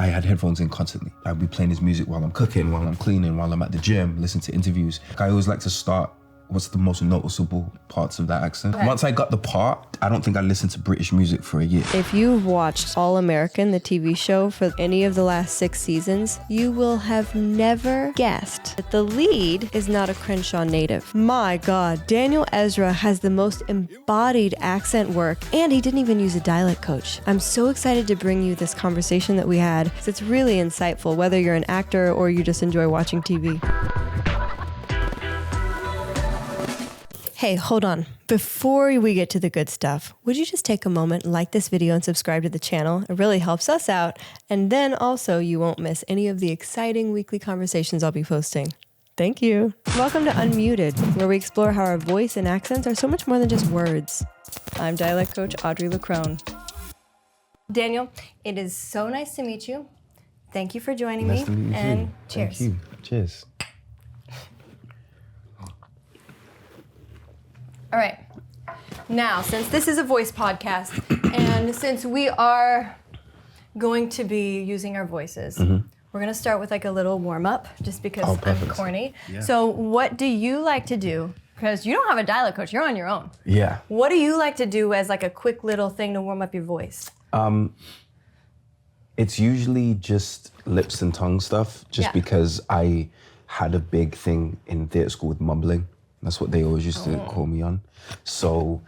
I had headphones in constantly. I'd be playing his music while I'm cooking, while I'm cleaning, while I'm at the gym, listen to interviews. I always like to start what's the most noticeable parts of that accent. Okay. Once I got the part, I don't think I listened to British music for a year. If you've watched All American, the TV show, for any of the last 6 seasons, you will have never guessed that the lead is not a Crenshaw native. My God, Daniel Ezra has the most embodied accent work, and he didn't even use a dialect coach. I'm so excited to bring you this conversation that we had, because it's really insightful, whether you're an actor or you just enjoy watching TV. Hey, hold on. Before we get to the good stuff, would you just take a moment and like this video and subscribe to the channel? It really helps us out. And then also you won't miss any of the exciting weekly conversations I'll be posting. Thank you. Welcome to Unmuted, where we explore how our voice and accents are so much more than just words. I'm dialect coach Audrey LeCrone. Daniel, it is so nice to meet you. Thank you for joining me. Nice to meet you and too. Cheers. Thank you. Cheers. All right. Now, since this is a voice podcast, and since we are going to be using our voices, we're going to start with like a little warm-up, just because I'm corny. Yeah. So what do you like to do? Because you don't have a dialect coach, you're on your own. Yeah. What do you like to do as like a quick little thing to warm up your voice? It's usually just lips and tongue stuff, just because I had a big thing in theater school with mumbling. That's what they always used to call me on. So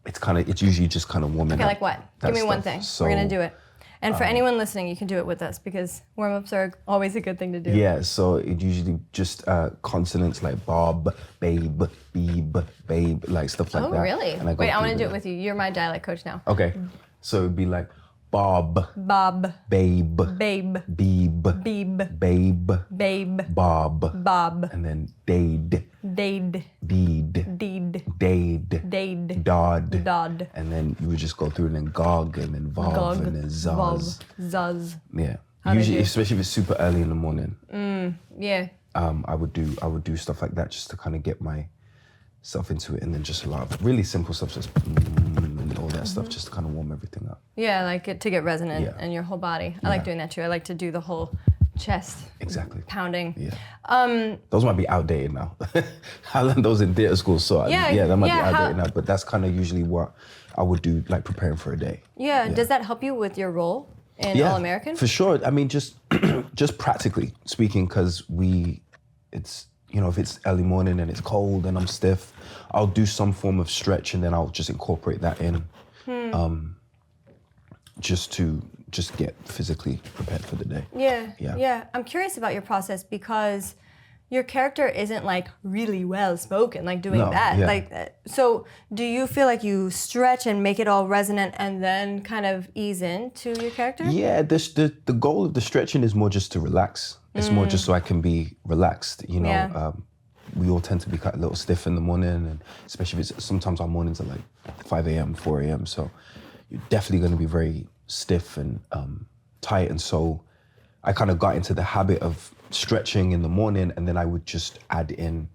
it's usually just kind of warming up. Okay, like what? Give me one thing. So, we're gonna do it. And for anyone listening, you can do it with us because warm-ups are always a good thing to do. Yeah, so it usually just consonants like bob, babe, beeb, babe, like stuff like that. Oh, really? And Wait, I want to do it with you. You're my dialect coach now. Okay, so it'd be like bob, babe, beeb, babe, bob, and then dade, deed, dod, and then you would just go through and then gog, and then vov, and then zaz. Yeah, usually, especially if it's super early in the morning. Yeah. I would do stuff like that just to kind of get myself into it, and then just a lot of really simple stuff, just and all that stuff, just to kind of warm everything up. Yeah, like to get resonant in your whole body. I like doing that too. I like to do the whole chest pounding. Yeah. Those might be outdated now. I learned those in theater school, so that might be outdated now. But that's kind of usually what I would do, like preparing for a day. Yeah. Does that help you with your role in All American? For sure. I mean, just practically speaking, because it's if it's early morning and it's cold and I'm stiff, I'll do some form of stretch and then I'll just incorporate that in, just to get physically prepared for the day. Yeah. I'm curious about your process because your character isn't like really well spoken, like doing that. Yeah. Like, so do you feel like you stretch and make it all resonant and then kind of ease into your character? Yeah, the goal of the stretching is more just to relax. It's more just so I can be relaxed, we all tend to be a little stiff in the morning, and especially if sometimes our mornings are like 5 a.m., 4 a.m. So you're definitely going to be very stiff and tight. And so I kind of got into the habit of stretching in the morning, and then I would just add in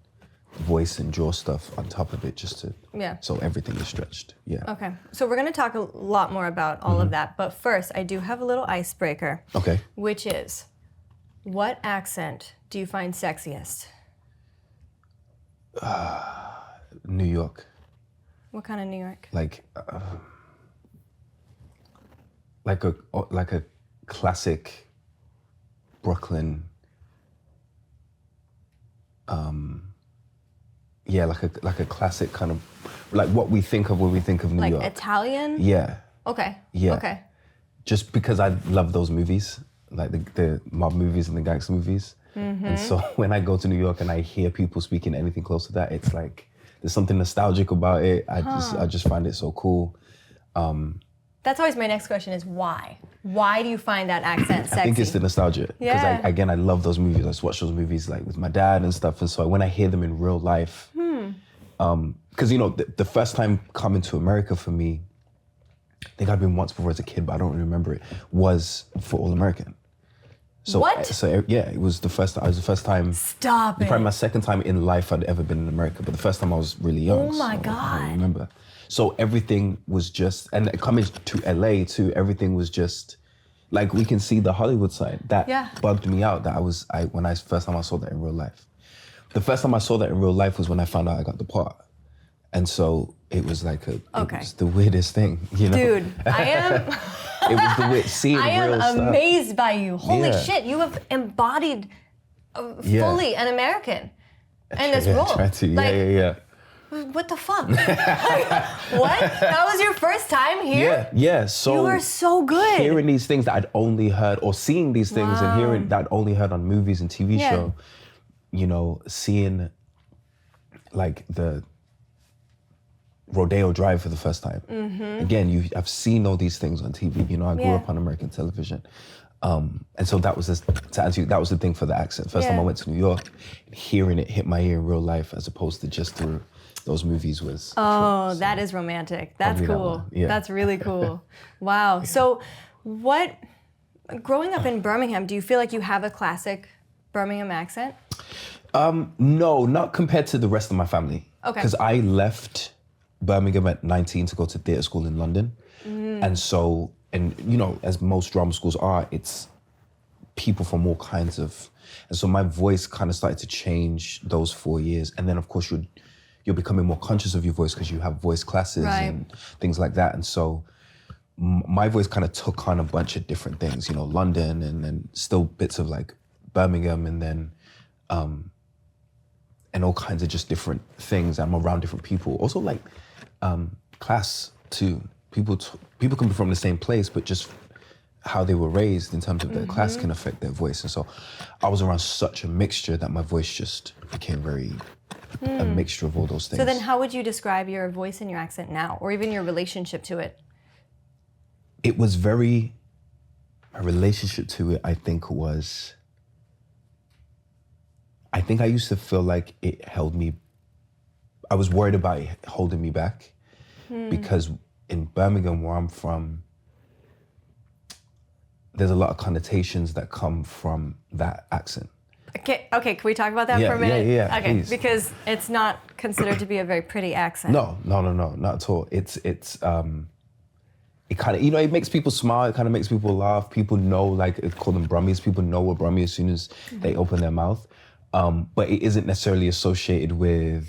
voice and jaw stuff on top of it just to, so everything is stretched. Yeah. Okay. So we're going to talk a lot more about all of that. But first, I do have a little icebreaker. Okay. Which is, what accent do you find sexiest? New York. What kind of New York? Like a classic Brooklyn. Like a classic kind of like what we think of when we think of New York. Like Italian? Yeah. Okay. Yeah. Okay. Just because I love those movies, like the mob movies and the gangster movies. And so when I go to New York and I hear people speaking anything close to that, it's like there's something nostalgic about it. I just find it so cool. That's always my next question is why? Why do you find that accent sexy? I think it's the nostalgia. Because I love those movies. I just watch those movies like with my dad and stuff. And so when I hear them in real life, because the first time coming to America for me, I think I've been once before as a kid, but I don't really remember it, was for All American. So, what? So yeah, it was the first time. Stop it. Probably my second time in life I'd ever been in America, but the first time I was really young. Oh my God. I remember. So everything was just, and coming to LA too, everything was just, Like we can see the Hollywood side. That bugged me out. That when I first time I saw that in real life. The first time I saw that in real life was when I found out I got the part. And so it was like it was the weirdest thing, you know? Dude, I am... It was the weird, seeing real stuff. I am amazed by you. Holy shit, you have embodied fully an American in this role. Try to, What the fuck? What? That was your first time here? Yeah. So you are so good. Hearing these things that I'd only heard, or seeing these things and hearing that I'd only heard on movies and TV show, you know, seeing like the Rodeo Drive for the first time. Again, I've seen all these things on TV. You know, I grew up on American television. And so that was to answer you, that was the thing for the accent. First time I went to New York, hearing it hit my ear in real life as opposed to just through those movies was... Oh, that is romantic. That's cool. That's really cool. Wow. So growing up in Birmingham, do you feel like you have a classic Birmingham accent? No, not compared to the rest of my family. Okay. Because I left Birmingham at 19 to go to theatre school in London. And so, and you know, as most drama schools are, it's people from all kinds of... And so my voice kind of started to change those 4 years. And then of course you're becoming more conscious of your voice because you have voice classes and things like that. And so my voice kind of took on a bunch of different things, you know, London and then still bits of like Birmingham and then, and all kinds of just different things. I'm around different people. Also like class too. People can be from the same place, but just how they were raised in terms of their class can affect their voice. And so I was around such a mixture that my voice just became very... a mixture of all those things. So then how would you describe your voice and your accent now, or even your relationship to it? It was my relationship to it, I think I used to feel like it held me, I was worried about it holding me back because in Birmingham, where I'm from, there's a lot of connotations that come from that accent. Okay, can we talk about that for a minute? Yeah, okay, please. because it's not considered to be a very pretty accent. No, not at all. It kind of, you know, it makes people smile, it kind of makes people laugh. People know, like, it's called them Brummies. People know we're Brummie as soon as they open their mouth. But it isn't necessarily associated with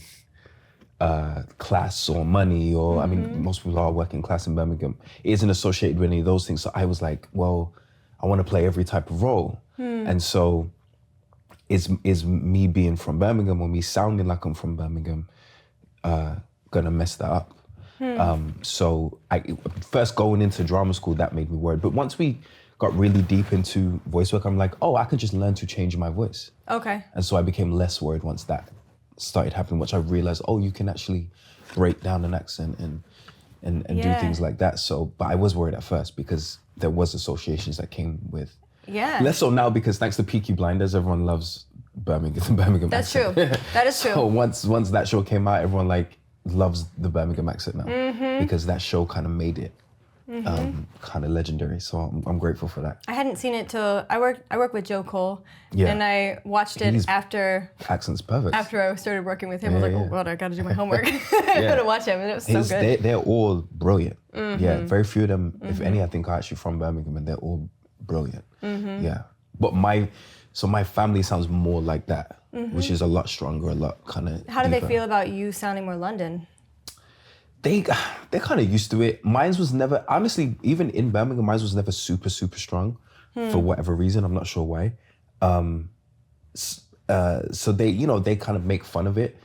class or money or, I mean, most people are working class in Birmingham. It isn't associated with any of those things. So I was like, well, I want to play every type of role. And so is me being from Birmingham or me sounding like I'm from Birmingham gonna mess that up? So first going into drama school, that made me worried. But once we got really deep into voice work, I'm like, oh, I can just learn to change my voice. Okay. And so I became less worried once that started happening, which I realized, oh, you can actually break down an accent and do things like that. So, but I was worried at first because there was associations that came with. Yeah. Less so now because thanks to Peaky Blinders, everyone loves Birmingham That's accent. true. That is true. So once that show came out, everyone like loves the Birmingham accent now because that show kind of made it kind of legendary. So I'm grateful for that. I hadn't seen it till I work with Joe Cole, and I watched it after accent's perfect. After I started working with him, I was like, oh God, I got to do my homework. I got to watch him, and it was so good. They're all brilliant. Yeah, very few of them, if any, I think are actually from Birmingham, and they're all brilliant. Yeah, but my family sounds more like that, which is a lot stronger, a lot kind of. How do they feel about you sounding more London? They're kind of used to it. Mine was never, honestly, even in Birmingham, mine was never super, super strong for whatever reason. I'm not sure why. So they kind of make fun of it.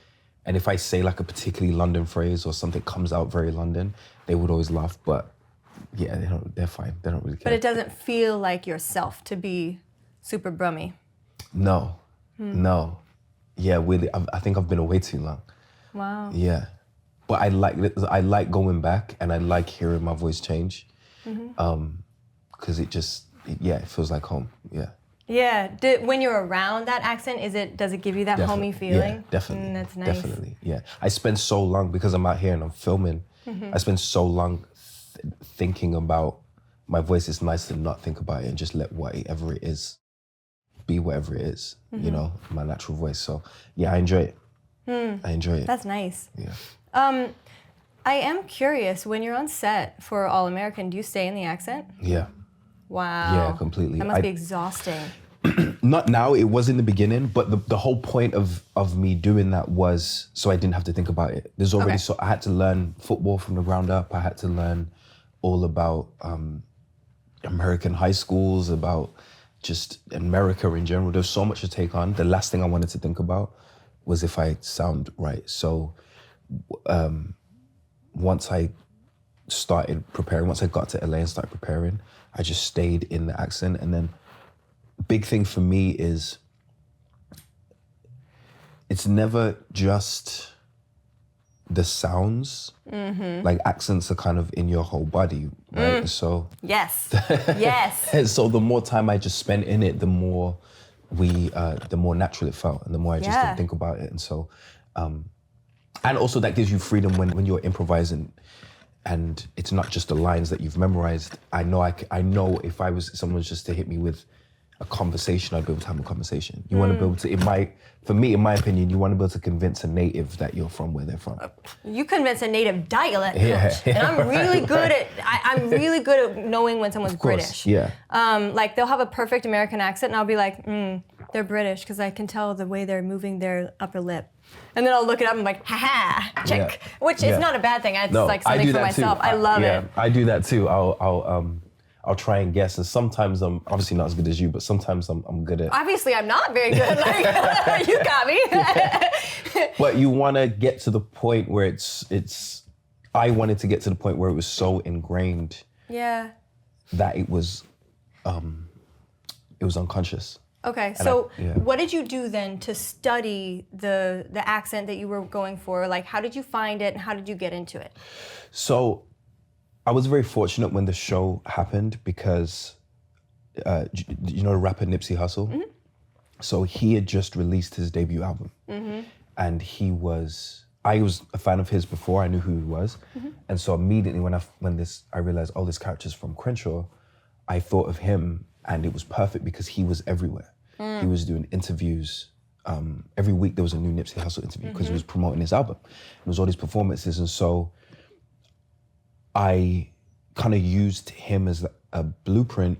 And if I say like a particularly London phrase or something comes out very London, they would always laugh. But yeah, they're fine. They don't really care. But it doesn't feel like yourself to be super Brummie. No. Yeah, really, I think I've been away too long. Wow. Yeah. But I like going back and I like hearing my voice change. Because it feels like home. Yeah. Yeah. When you're around that accent, does it give you that homey feeling? Yeah, definitely. That's nice. Definitely. Yeah. I spend so long because I'm out here and I'm filming. I spend so long thinking about my voice. It's nice to not think about it and just let whatever it is be whatever it is. You know, my natural voice. So yeah, I enjoy it. I enjoy it. That's nice. Yeah. I am curious, when you're on set for All American, do you stay in the accent? Yeah. Wow. Yeah, completely. That must be exhausting. Not now, it was in the beginning, but the whole point of me doing that was so I didn't have to think about it. There's already, so I had to learn football from the ground up. I had to learn all about American high schools, about just America in general. There's so much to take on. The last thing I wanted to think about was if I sound right. So once I started preparing, once I got to LA and started preparing, I just stayed in the accent. And then big thing for me is it's never just the sounds. Like accents are kind of in your whole body, right? So yes, yes. And so the more time I just spent in it, the more the more natural it felt, and the more I just didn't think about it. And so, and also that gives you freedom when you're improvising, and it's not just the lines that you've memorized. I know if someone was just to hit me with a conversation, I'd be able to have a conversation. You want to be able to, for me, in my opinion, you want to be able to convince a native that you're from where they're from. You convince a native dialect coach, and I'm really good at knowing when someone's British. Yeah. Like they'll have a perfect American accent, and I'll be like, they're British because I can tell the way they're moving their upper lip. And then I'll look it up and I'm like, ha-ha, check. Yeah. Which is not a bad thing. It's like I something do for that myself. too. I love it. I do that too. I'll try and guess, and sometimes I'm obviously not as good as you, but sometimes I'm good at. Obviously, I'm not very good. Like, you got me. But you want to get to the point where it's. I wanted to get to the point where it was so ingrained. Yeah. That it was unconscious. Okay, so what did you do then to study the accent that you were going for? Like, how did you find it, and how did you get into it? So, I was very fortunate when the show happened because, you know the rapper Nipsey Hussle? Mm-hmm. So he had just released his debut album. Mm-hmm. And I was a fan of his before I knew who he was. Mm-hmm. And so immediately when I realized, this character's from Crenshaw, I thought of him, and it was perfect because he was everywhere. He was doing interviews. Every week there was a new Nipsey Hussle interview because he was promoting his album. There was all these performances, and so I kind of used him as a blueprint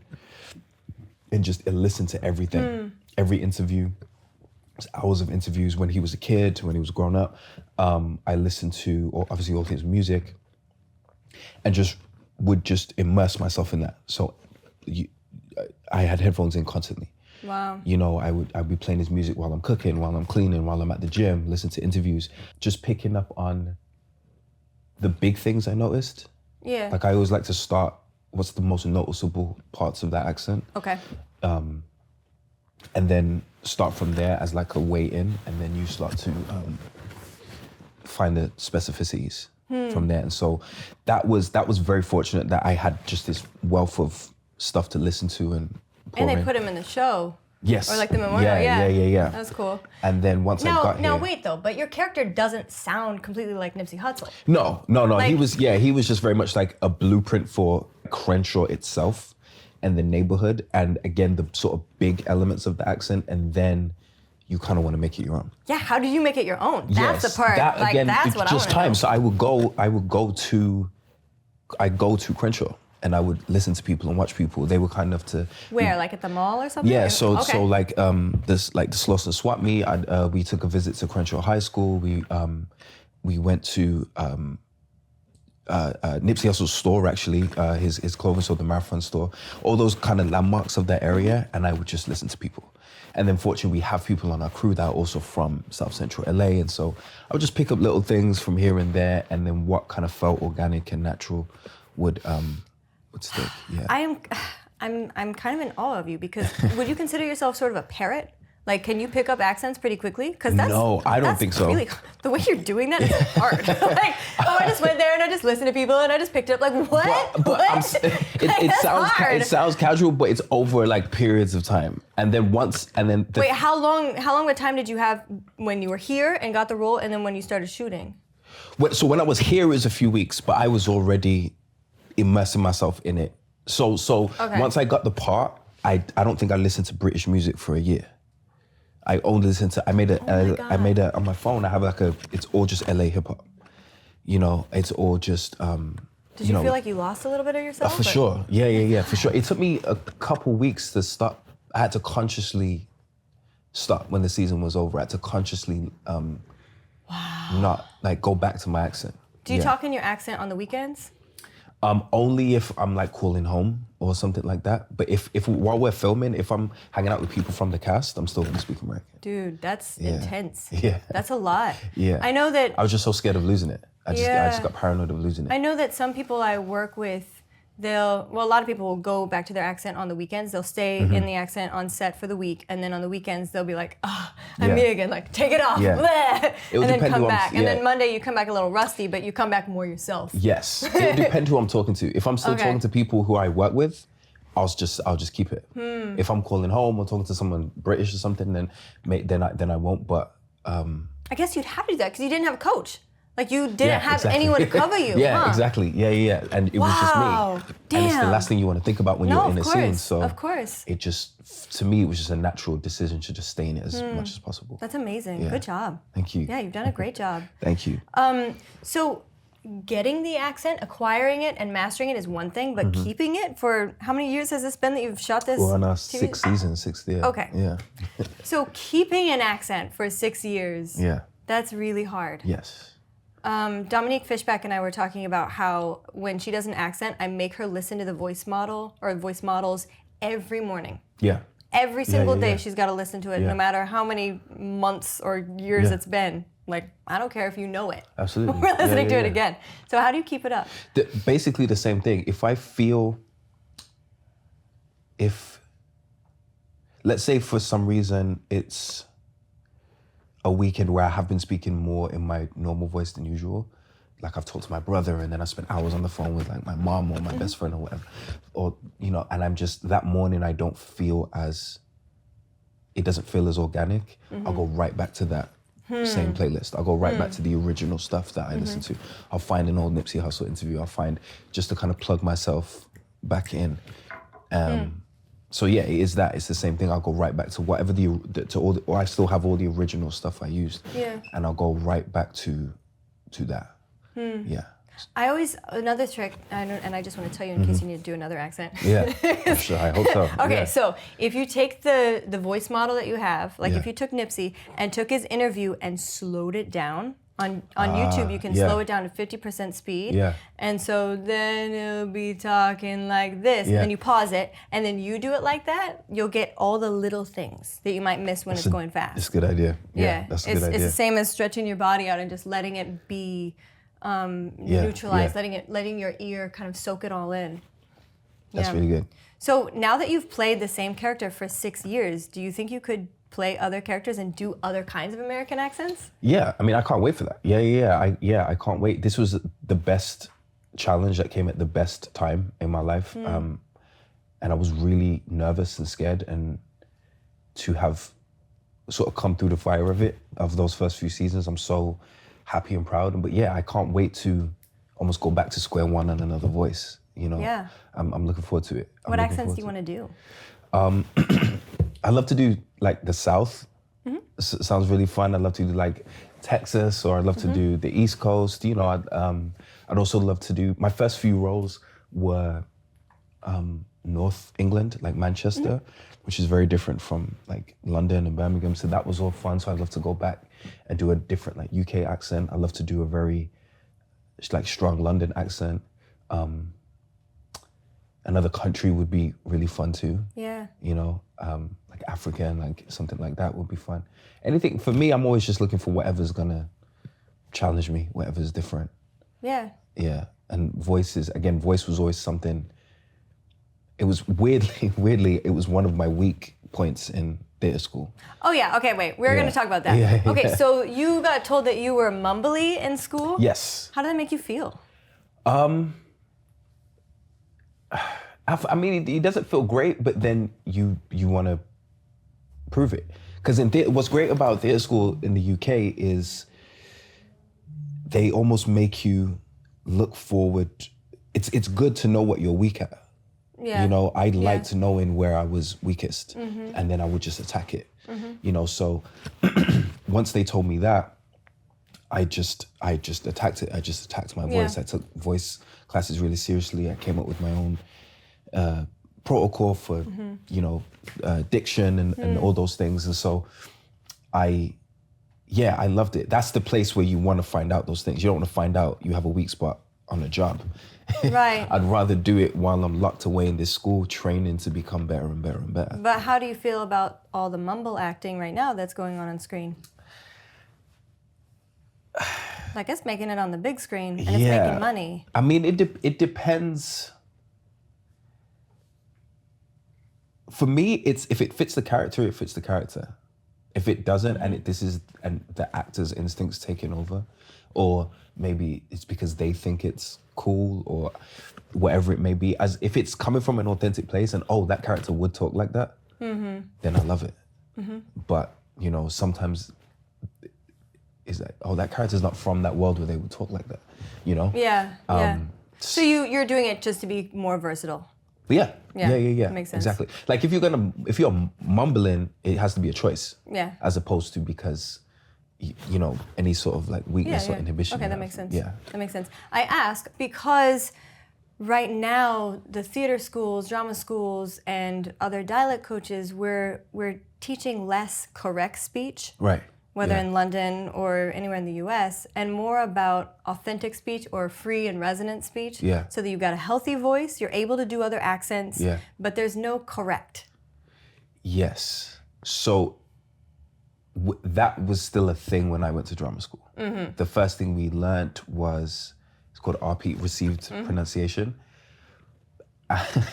and just listened to everything, every interview. It was hours of interviews when he was a kid, when he was grown up. I listened to obviously all his music and would immerse myself in that. So I had headphones in constantly. Wow. You know, I'd be playing his music while I'm cooking, while I'm cleaning, while I'm at the gym, listen to interviews, just picking up on the big things I noticed. Yeah. Like I always like to start, what's the most noticeable parts of that accent? Okay. And then start from there as like a way in, and then you start to find the specificities from there. And so that was very fortunate that I had just this wealth of stuff to listen to and pour they in. put him in the show. Yes. Or like the memorial, yeah. That was cool. And then once I got here... Now wait though, but your character doesn't sound completely like Nipsey Hussle. No. Like, he was just very much like a blueprint for Crenshaw itself and the neighborhood, and again, the sort of big elements of the accent, and then you kind of want to make it your own. Yeah, how did you make it your own? That's Yes, the part, that, like again, that's what I want to know. just time. So I go to Crenshaw, and I would listen to people and watch people. They were kind of to... Where, like at the mall or something? Yeah, okay. so like the Slauson Swap Meet, we took a visit to Crenshaw High School. We went to Nipsey Hussle's store, actually, his clothing store, the Marathon store, all those kind of landmarks of that area, and I would just listen to people. And then fortunately, we have people on our crew that are also from South Central LA, and so I would just pick up little things from here and there, and then what kind of felt organic and natural would stick. Yeah. I'm kind of in awe of you, because would you consider yourself sort of a parrot? Like, can you pick up accents pretty quickly? Because no, I don't think so. Really, the way you're doing that is hard. Like, I just went there and I just listened to people and I just picked it up. Like, what? But it sounds casual, but it's over like periods of time. And then wait, how long of time did you have when you were here and got the role, and then when you started shooting? So when I was here, it was a few weeks, but I was already immersing myself in it. So once I got the part, I don't think I listened to British music for a year. I only listened to, I made a, on my phone, I have it's all just LA hip hop. You know, it's all just... Did Did you feel like you lost a little bit of yourself? For sure. Yeah, for sure. It took me a couple weeks to stop. I had to consciously stop when the season was over. I had to consciously not like go back to my accent. Do you talk in your accent on the weekends? Only if I'm like calling home or something like that. But if while we're filming, if I'm hanging out with people from the cast, I'm still gonna speak American. Dude, that's intense. Yeah. That's a lot. Yeah. I know that. I was just so scared of losing it. I just got paranoid of losing it. I know that some people I work with, a lot of people will go back to their accent on the weekends. They'll stay in the accent on set for the week, and then on the weekends they'll be like, I'm me again, like, take it off. Yeah. And then come back. And then Monday you come back a little rusty, but you come back more yourself. Yes. It would depend who I'm talking to. If I'm still talking to people who I work with, I'll just keep it. If I'm calling home or talking to someone British or something, then I won't. But I guess you'd have to do that because you didn't have a coach. Like you didn't have anyone to cover you. Exactly. Yeah. And it was just me. Damn. And it's the last thing you want to think about when you're in a scene. So of course. It just, to me, it was just a natural decision to just stay in it as much as possible. That's amazing. Good job. Thank you. Yeah, you've done a great job. Thank you. So getting the accent, acquiring it, and mastering it is one thing, but keeping it for how many years has this been that you've shot this? Well, on our sixth year. Okay. Yeah. So keeping an accent for 6 years. Yeah. That's really hard. Yes. Dominique Fishback and I were talking about how when she does an accent, I make her listen to the voice model or voice models every morning. Yeah. Every single day she's got to listen to it, no matter how many months or years it's been. Like, I don't care if you know it. Absolutely. We're listening to it again. So how do you keep it up? Basically the same thing. Let's say for some reason it's a weekend where I have been speaking more in my normal voice than usual. Like I've talked to my brother and then I spent hours on the phone with like my mom or my best friend or whatever. Or, and I'm just, that morning I don't feel it doesn't feel as organic. I'll go right back to that same playlist. I'll go right back to the original stuff that I listened to. I'll find an old Nipsey Hussle interview. I'll find just to kind of plug myself back in. So yeah, it is that. It's the same thing. I'll go right back to whatever or I still have all the original stuff I used. Yeah. And I'll go right back to that. Yeah. Another trick, and I just want to tell you in case you need to do another accent. Yeah, sure, I hope so. Okay, so if you take the voice model that you have, like if you took Nipsey and took his interview and slowed it down, on YouTube you can slow it down to 50% speed. Yeah. And so then it'll be talking like this, and then you pause it, and then you do it like that, you'll get all the little things that you might miss when it's going fast. It's a good idea. Yeah, that's a good idea. It's the same as stretching your body out and just letting it be neutralized, letting your ear kind of soak it all in. That's really good. So now that you've played the same character for 6 years, do you think you could play other characters and do other kinds of American accents? Yeah, I mean, I can't wait for that. I can't wait. This was the best challenge that came at the best time in my life. And I was really nervous and scared, and to have sort of come through the fire of those first few seasons, I'm so happy and proud. But yeah, I can't wait to almost go back to square one on another voice, Yeah. I'm looking forward to it. What accents do you want to do? I love to do like the South. Sounds really fun. I'd love to do like Texas, or I'd love to do the East Coast. I'd also love to do, my first few roles were North England, like Manchester, which is very different from like London and Birmingham. So that was all fun. So I'd love to go back and do a different like UK accent. I'd love to do a very like strong London accent. Another country would be really fun too. Yeah. Like African, like something like that would be fun. Anything, for me, I'm always just looking for whatever's gonna challenge me, whatever's different. Yeah. Yeah, and voice was always something, it was weirdly, it was one of my weak points in theater school. Oh yeah, okay, wait, we're gonna talk about that. Okay, so you got told that you were mumbly in school? Yes. How did that make you feel? I mean, it doesn't feel great, but then you want to prove it. Because what's great about theater school in the UK is they almost make you look forward. It's good to know what you're weak at. Yeah. I like to know in where I was weakest, and then I would just attack it. So once they told me that, I just attacked it. I just attacked my voice. I took voice classes really seriously. I came up with my own protocol for, diction and all those things. And so I loved it. That's the place where you want to find out those things. You don't want to find out you have a weak spot on a job. Right. I'd rather do it while I'm locked away in this school training to become better and better and better. But how do you feel about all the mumble acting right now that's going on screen? Like, it's making it on the big screen and it's making money. I mean, it depends. For me, it's if it fits the character, it fits the character. If it doesn't, and the actor's instincts taking over, or maybe it's because they think it's cool or whatever it may be. As if it's coming from an authentic place, and that character would talk like that, then I love it. But sometimes is that that character's not from that world where they would talk like that, Yeah. So you're doing it just to be more versatile. Yeah. Makes sense. Exactly. Like if you're mumbling, it has to be a choice. Yeah. As opposed to because, any sort of like weakness or inhibition. Okay, that makes sense. Yeah. That makes sense. I ask because right now the theater schools, drama schools, and other dialect coaches, we're teaching less correct speech. Right. Whether in London or anywhere in the US, and more about authentic speech or free and resonant speech. Yeah. So that you've got a healthy voice, you're able to do other accents, but there's no correct. Yes. So that was still a thing when I went to drama school. The first thing we learned was, it's called RP, received pronunciation. But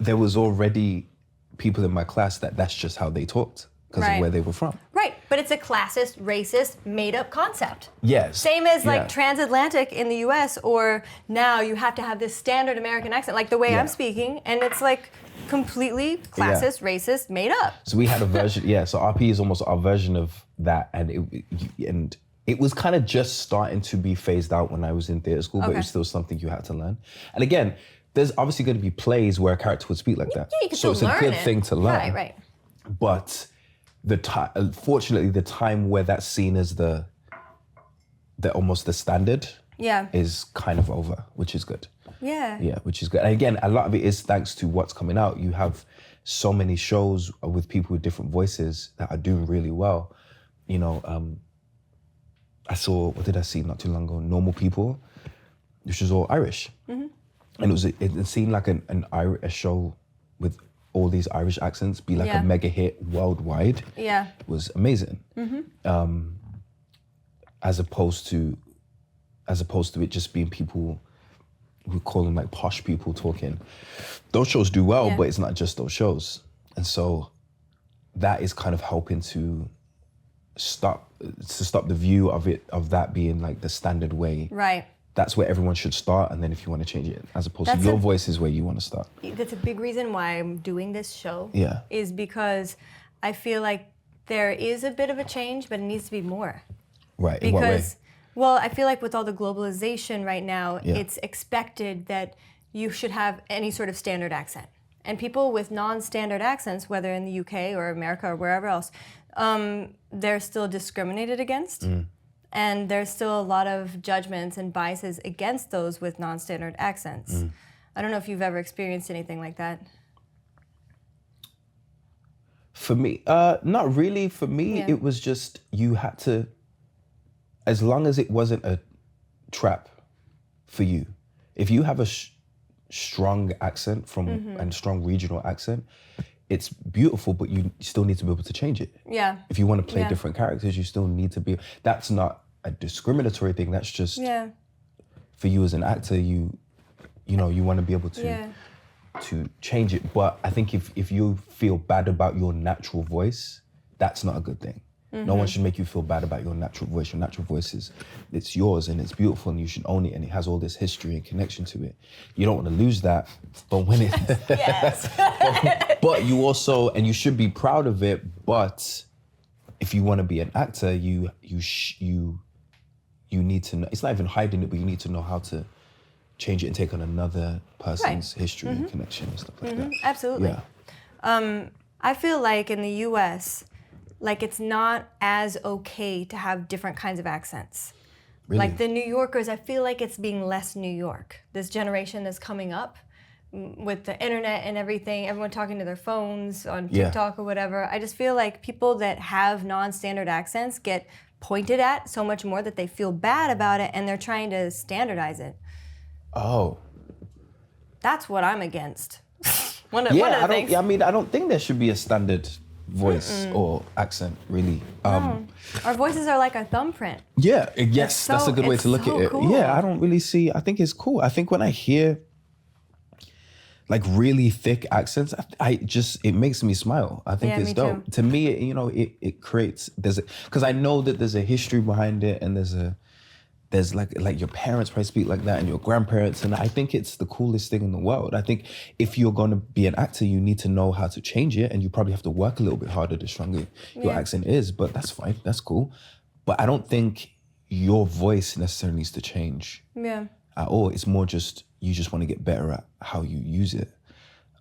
there was already people in my class that's just how they talked. Because of where they were from. Right, but it's a classist, racist, made-up concept. Yes. Same as like transatlantic in the US, or now you have to have this standard American accent, like the way I'm speaking, and it's like completely classist, racist, made up. So we had a version, so RP is almost our version of that, and it was kind of just starting to be phased out when I was in theater school, but it was still something you had to learn. And again, there's obviously going to be plays where a character would speak like that. Yeah, you can so still it's a good thing to learn. Right. But unfortunately, the time where that's seen as the almost the standard is kind of over, which is good. Yeah, which is good. And again, a lot of it is thanks to what's coming out. You have so many shows with people with different voices that are doing really well. I saw, what did I see not too long ago? Normal People, which was all Irish. And it seemed like a show with all these Irish accents be like a mega hit worldwide. Yeah. Was amazing. As opposed to it just being people, we call them like posh people talking. Those shows do well, but it's not just those shows. And so that is kind of helping to stop the view of that being like the standard way. Right. That's where everyone should start, and then if you want to change it, as opposed to your voice is where you want to start. That's a big reason why I'm doing this show. Yeah. Is because I feel like there is a bit of a change, but it needs to be more. Right, in what way? Well, I feel like with all the globalization right now, it's expected that you should have any sort of standard accent. And people with non-standard accents, whether in the UK or America or wherever else, they're still discriminated against. And there's still a lot of judgments and biases against those with non-standard accents. I don't know if you've ever experienced anything like that. For me, not really. For me, it was just you had to, as long as it wasn't a trap for you. If you have a strong accent and strong regional accent, it's beautiful, but you still need to be able to change it. Yeah. If you want to play different characters, you still need to be. That's not a discriminatory thing. That's just for you as an actor. You want to be able to change it. But I think if you feel bad about your natural voice, that's not a good thing. No one should make you feel bad about your natural voice. Your natural voice it's yours and it's beautiful and you should own it and it has all this history and connection to it. You don't want to lose that, but when it... Yes. but you also, and you should be proud of it, but if you want to be an actor, you need to know, it's not even hiding it, but you need to know how to change it and take on another person's history and connection and stuff like that. Absolutely. Yeah. I feel like in the US, like it's not as okay to have different kinds of accents. Really? Like the New Yorkers, I feel like it's being less New York. This generation that's coming up with the internet and everything, everyone talking to their phones on TikTok or whatever. I just feel like people that have non-standard accents get pointed at so much more that they feel bad about it, and they're trying to standardize it. Oh. That's what I'm against. one of the things. I mean, I don't think there should be a standard voice or accent, really. No. Our voices are like a thumbprint. Yeah, yes, that's a good way to look at it. Cool. Yeah, I don't really see, I think it's cool. I think when I hear like really thick accents, it makes me smile. I think it's dope. Too. To me, it creates, because I know that there's a history behind it, and there's like your parents probably speak like that, and your grandparents, and I think it's the coolest thing in the world. I think if you're gonna be an actor, you need to know how to change it, and you probably have to work a little bit harder the stronger your accent is, but that's fine, that's cool. But I don't think your voice necessarily needs to change at all. It's more just, you just want to get better at how you use it.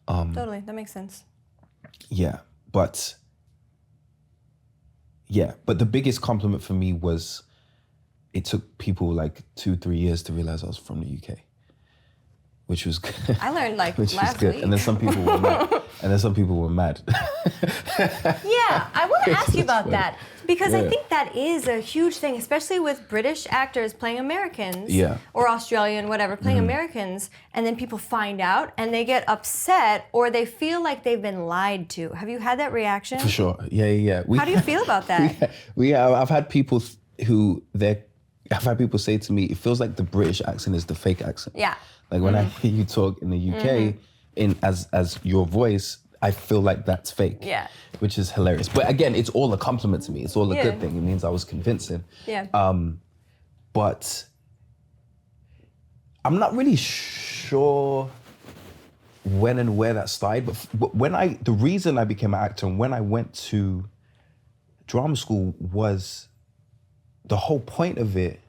Totally, that makes sense. But the biggest compliment for me was, it took people like 2-3 years to realize I was from the UK, which was good. I learned like which last was good. week. And then some people were mad. Yeah, I want to ask you about that, because I think that is a huge thing, especially with British actors playing Americans or Australian, whatever, playing Americans, and then people find out and they get upset, or they feel like they've been lied to. Have you had that reaction? For sure. Yeah. How do you feel about that? I've had people I've had people say to me, it feels like the British accent is the fake accent. Yeah. Like when I hear you talk in the UK, as your voice, I feel like that's fake. Yeah. Which is hilarious. But again, it's all a compliment to me. It's all a good thing. It means I was convincing. Yeah. But I'm not really sure when and where that started. But the reason I became an actor and when I went to drama school was, the whole point of it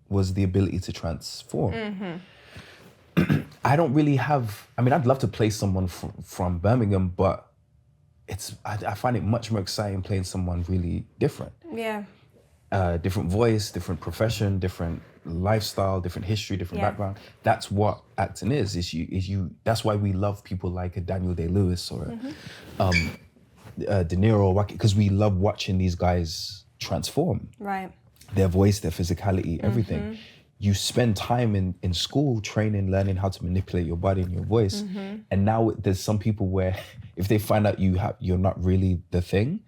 was the ability to transform. I don't really have, I'd love to play someone from Birmingham, but I find it much more exciting playing someone really different. Yeah. Different voice, different profession, different lifestyle, different history, different background. That's what acting is. That's why we love people like a Daniel Day-Lewis or De Niro, because we love watching these guys transform. Right. Their voice, their physicality, everything. You spend time in school training, learning how to manipulate your body and your voice. And now there's some people where if they find out you're not really the thing,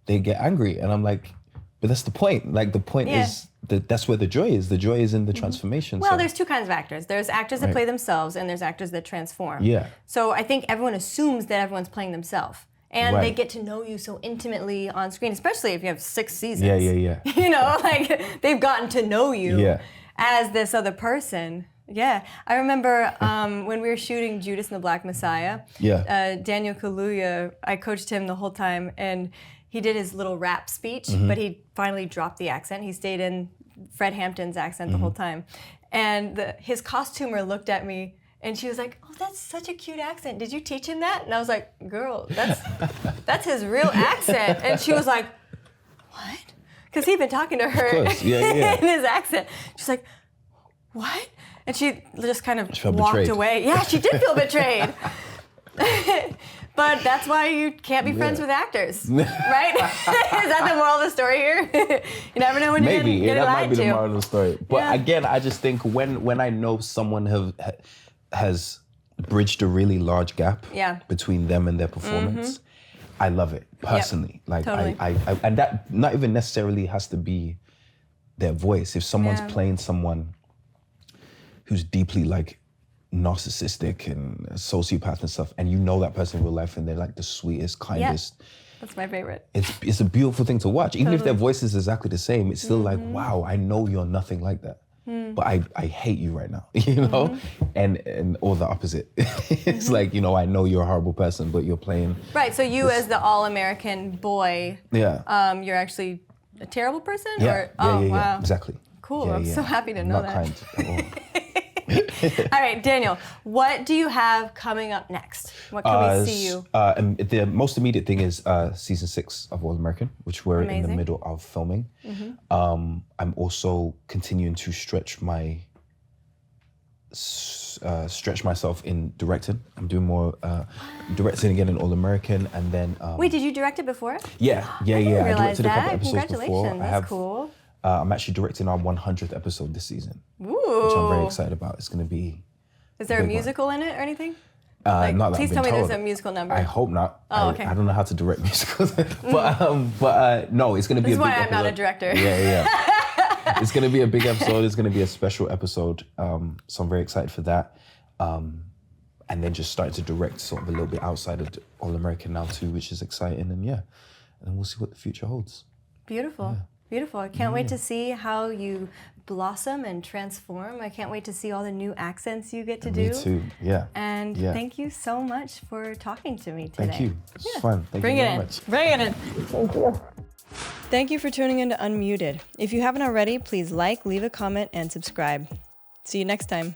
they get angry. And I'm like, but that's the point. Like the point is that's where the joy is. The joy is in the transformation. Well, there's two kinds of actors. There's actors that play themselves, and there's actors that transform. Yeah. So I think everyone assumes that everyone's playing themselves. And they get to know you so intimately on screen, especially if you have 6 seasons. Yeah. You know, like they've gotten to know you as this other person. Yeah. I remember when we were shooting Judas and the Black Messiah, Daniel Kaluuya, I coached him the whole time, and he did his little rap speech, but he finally dropped the accent. He stayed in Fred Hampton's accent the whole time. And his costumer looked at me, and she was like, "Oh, that's such a cute accent. Did you teach him that?" And I was like, "Girl, that's his real accent." And she was like, "What?" Because he'd been talking to her in his accent. She's like, "What?" And she just kind of walked betrayed. away. Yeah, she did feel betrayed. But that's why you can't be friends with actors, right? Is that the moral of the story here? You never know when you're getting lied to. Maybe, that might be the moral of the story. But again, I just think when I know someone has bridged a really large gap between them and their performance, I love it personally. Like totally. I and that not even necessarily has to be their voice. If someone's playing someone who's deeply like narcissistic and a sociopath and stuff, and you know that person in real life, and they're like the sweetest, kindest. That's my favorite. It's a beautiful thing to watch. Even if their voice is exactly the same, it's still like, wow, I know you're nothing like that. But I hate you right now, you know? And or the opposite. It's like, you know, I know you're a horrible person, but you're playing. Right, so you as the all-American boy, you're actually a terrible person? Yeah, wow. Exactly. Cool, I'm so happy to know Not that. kind at all. All right, Daniel, what do you have coming up next? What can we see you? And the most immediate thing is season 6 of All American, which we're in the middle of filming. I'm also continuing to stretch myself in directing. I'm doing more directing again in All American, and then. Wait, did you direct it before? Yeah. I directed a couple episodes Congratulations, before. that's cool. I'm actually directing our 100th episode this season, Ooh. which I'm very excited about. It's going to be. Is there a musical in it or anything? Not that please I've tell been me told. there's a musical number. I hope not. Oh, okay. I don't know how to direct musicals, but no, it's going to be. This is why I'm not a director. Yeah. It's going to be a big episode. It's going to be a special episode. So I'm very excited for that. And then just starting to direct sort of a little bit outside of All American now too, which is exciting. And then we'll see what the future holds. Beautiful. Yeah. Beautiful. I can't wait to see how you blossom and transform. I can't wait to see all the new accents you get to do. Me too, yeah. And thank you so much for talking to me today. Thank you. It's fun. Thank you very much. Bring it in. Thank you. Thank you for tuning in to Unmuted. If you haven't already, please like, leave a comment, and subscribe. See you next time.